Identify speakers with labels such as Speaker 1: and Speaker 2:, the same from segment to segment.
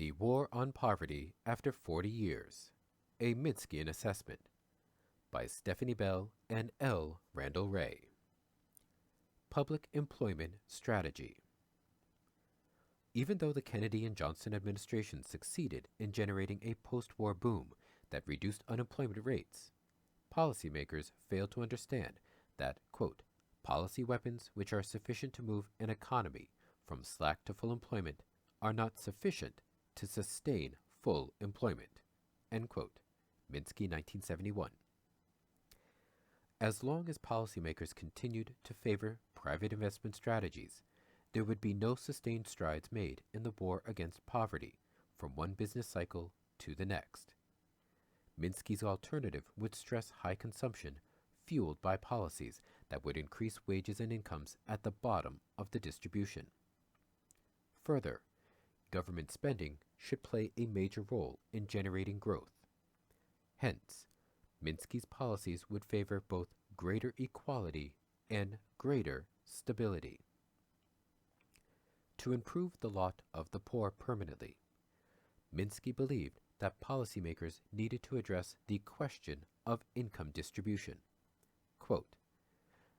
Speaker 1: The War on Poverty After 40 Years, a Minskyan Assessment, by Stephanie Bell and L. Randall Wray. Public Employment Strategy. Even though the Kennedy and Johnson administrations succeeded in generating a post-war boom that reduced unemployment rates, policymakers failed to understand that, quote, policy weapons which are sufficient to move an economy from slack to full employment are not sufficient to sustain full employment, end quote. Minsky, 1971. As long as policymakers continued to favor private investment strategies, there would be no sustained strides made in the war against poverty from one business cycle to the next. Minsky's alternative would stress high consumption fueled by policies that would increase wages and incomes at the bottom of the distribution. Further, government spending should play a major role in generating growth. Hence, Minsky's policies would favor both greater equality and greater stability. To improve the lot of the poor permanently, Minsky believed that policymakers needed to address the question of income distribution. Quote,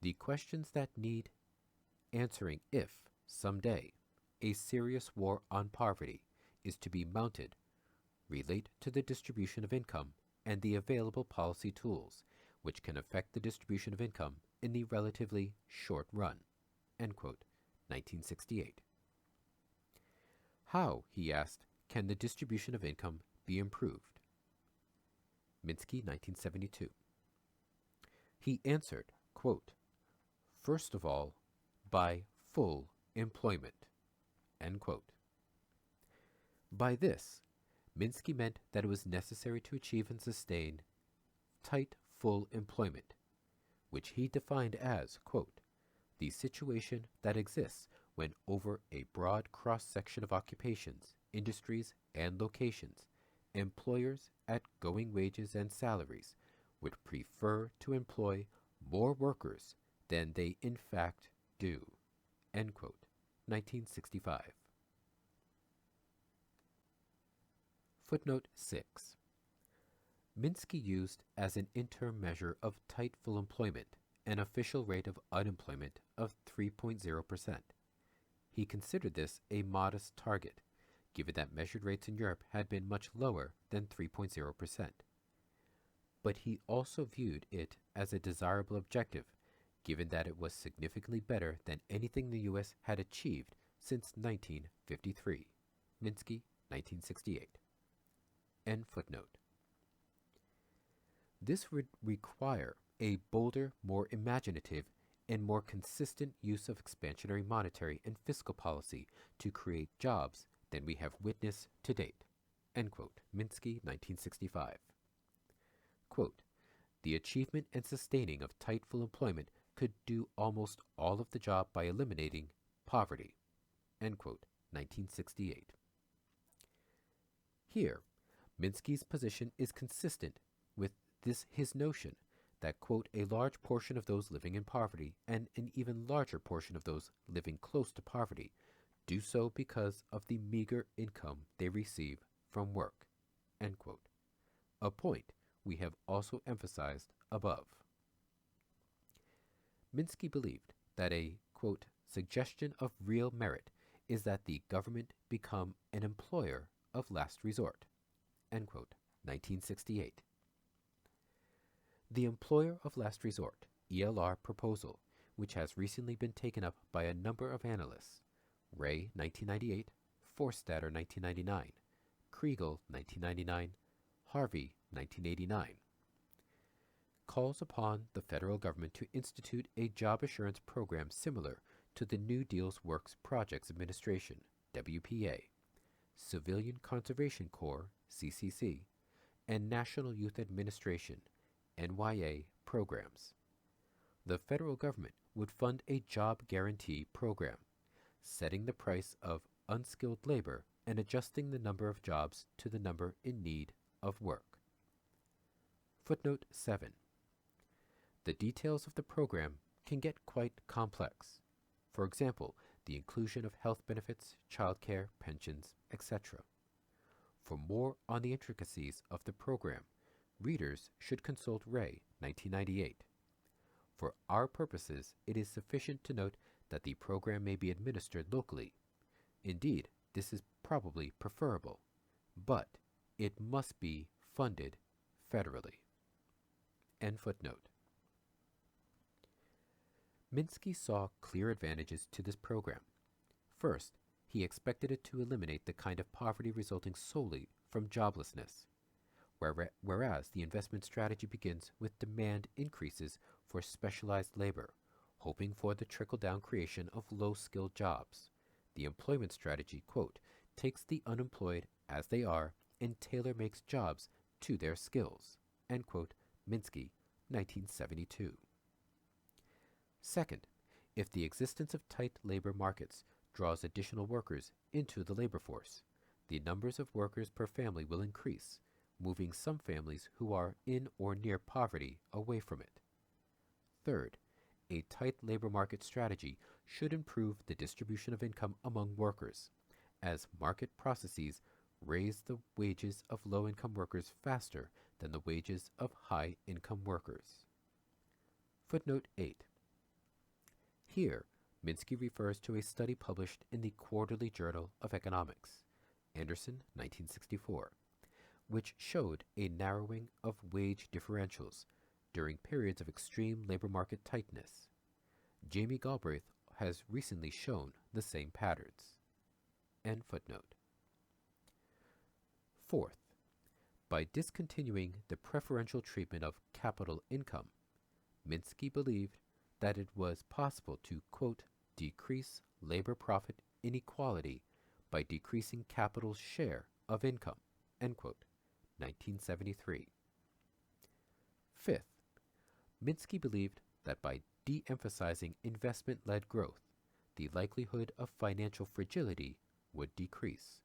Speaker 1: the questions that need answering if, someday, a serious war on poverty is to be mounted relate to the distribution of income and the available policy tools which can affect the distribution of income in the relatively short run. End quote, 1968. How, he asked, can the distribution of income be improved? Minsky, 1972. He answered, quote, first of all, by full employment, end quote. By this, Minsky meant that it was necessary to achieve and sustain tight full employment, which he defined as, quote, the situation that exists when over a broad cross-section of occupations, industries, and locations, employers at going wages and salaries would prefer to employ more workers than they in fact do, end quote, 1965. Footnote 6. Minsky used as an interim measure of tight full employment an official rate of unemployment of 3.0%. He considered this a modest target, given that measured rates in Europe had been much lower than 3.0%. But he also viewed it as a desirable objective, given that it was significantly better than anything the U.S. had achieved since 1953. Minsky, 1968. End footnote. This would require a bolder, more imaginative, and more consistent use of expansionary monetary and fiscal policy to create jobs than we have witnessed to date. End quote. Minsky, 1965. Quote, the achievement and sustaining of tight full employment could do almost all of the job by eliminating poverty. End quote. 1968. Here, Minsky's position is consistent with his notion that, quote, a large portion of those living in poverty and an even larger portion of those living close to poverty do so because of the meager income they receive from work, end quote, a point we have also emphasized above. Minsky believed that a, quote, suggestion of real merit is that the government become an employer of last resort, end quote, 1968. The employer of last resort, ELR proposal, which has recently been taken up by a number of analysts, Wray, 1998, Forstater, 1999, Kriegel, 1999, Harvey, 1989, calls upon the federal government to institute a job assurance program similar to the New Deal's Works Projects Administration, WPA, Civilian Conservation Corps, CCC, and National Youth Administration, NYA, programs. The federal government would fund a job guarantee program, setting the price of unskilled labor and adjusting the number of jobs to the number in need of work. Footnote 7. The details of the program can get quite complex. For example, the inclusion of health benefits, childcare, pensions, etc. For more on the intricacies of the program, readers should consult Wray, 1998. For our purposes, it is sufficient to note that the program may be administered locally. Indeed, this is probably preferable, but it must be funded federally. End footnote. Minsky saw clear advantages to this program. First, he expected it to eliminate the kind of poverty resulting solely from joblessness, whereas the investment strategy begins with demand increases for specialized labor, hoping for the trickle-down creation of low-skilled jobs. The employment strategy, quote, takes the unemployed as they are and tailor-makes jobs to their skills, end quote, Minsky, 1972. Second, if the existence of tight labor markets draws additional workers into the labor force, the numbers of workers per family will increase, moving some families who are in or near poverty away from it. Third, a tight labor market strategy should improve the distribution of income among workers, as market processes raise the wages of low-income workers faster than the wages of high-income workers. Footnote 8. Here, Minsky refers to a study published in the Quarterly Journal of Economics, Anderson, 1964, which showed a narrowing of wage differentials during periods of extreme labor market tightness. Jamie Galbraith has recently shown the same patterns. End footnote. Fourth, by discontinuing the preferential treatment of capital income, Minsky believed that it was possible to, quote, decrease labor profit inequality by decreasing capital's share of income, end quote, 1973. Fifth, Minsky believed that by de-emphasizing investment-led growth, the likelihood of financial fragility would decrease.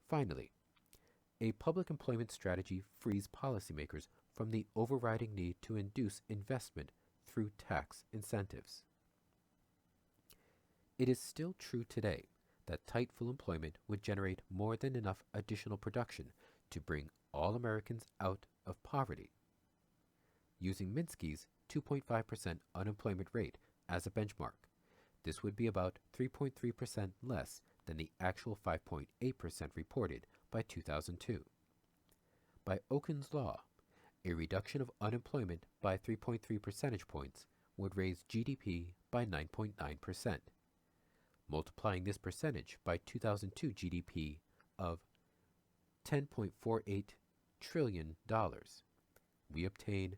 Speaker 1: Finally, a public employment strategy frees policymakers from the overriding need to induce investment through tax incentives. It is still true today that tight full employment would generate more than enough additional production to bring all Americans out of poverty. Using Minsky's 2.5% unemployment rate as a benchmark, this would be about 3.3% less than the actual 5.8% reported by 2002. By Okun's law, a reduction of unemployment by 3.3 percentage points would raise GDP by 9.9%. Multiplying this percentage by 2002 GDP of $10.48 trillion, we obtain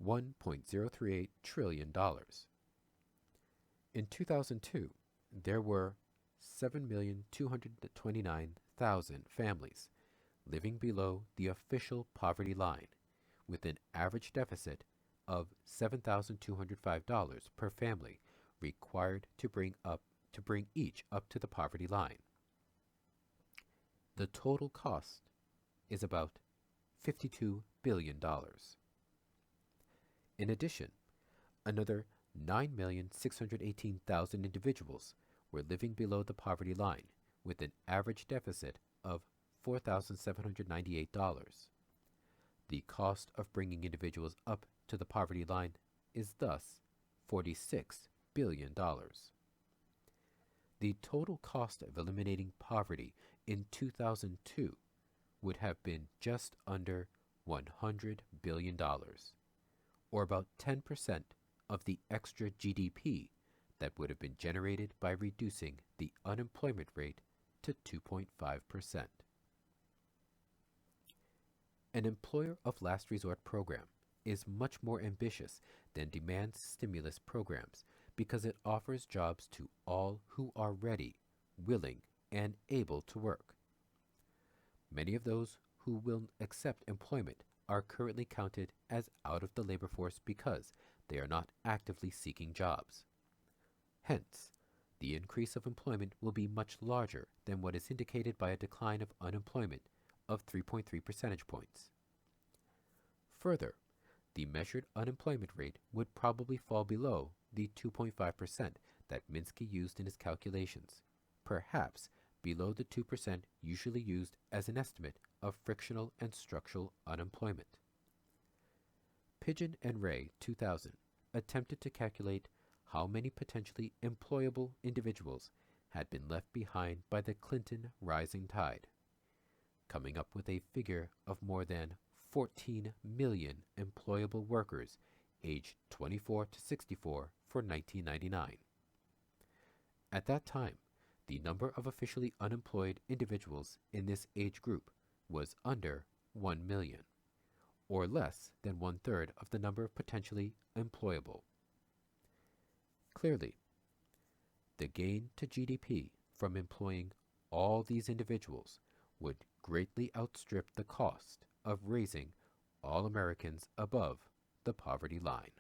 Speaker 1: $1.038 trillion. In 2002, there were 7,229,000 families living below the official poverty line, with an average deficit of $7,205 per family required to bring each up to the poverty line. The total cost is about $52 billion. In addition, another 9,618,000 individuals were living below the poverty line with an average deficit of $4,798. The cost of bringing individuals up to the poverty line is thus $46 billion. The total cost of eliminating poverty in 2002 would have been just under $100 billion, or about 10% of the extra GDP that would have been generated by reducing the unemployment rate to 2.5%. An employer of last resort program is much more ambitious than demand stimulus programs because it offers jobs to all who are ready, willing, and able to work. Many of those who will accept employment are currently counted as out of the labor force because they are not actively seeking jobs. Hence, the increase of employment will be much larger than what is indicated by a decline of unemployment of 3.3 percentage points. Further, the measured unemployment rate would probably fall below the 2.5% that Minsky used in his calculations, perhaps below the 2% usually used as an estimate of frictional and structural unemployment. Pigeon and Wray, 2000, attempted to calculate how many potentially employable individuals had been left behind by the Clinton rising tide, coming up with a figure of more than 14 million employable workers aged 24 to 64 for 1999. At that time, the number of officially unemployed individuals in this age group was under 1 million, or less than 1/3 of the number of potentially employable. Clearly, the gain to GDP from employing all these individuals would greatly outstrip the cost of raising all Americans above the poverty line.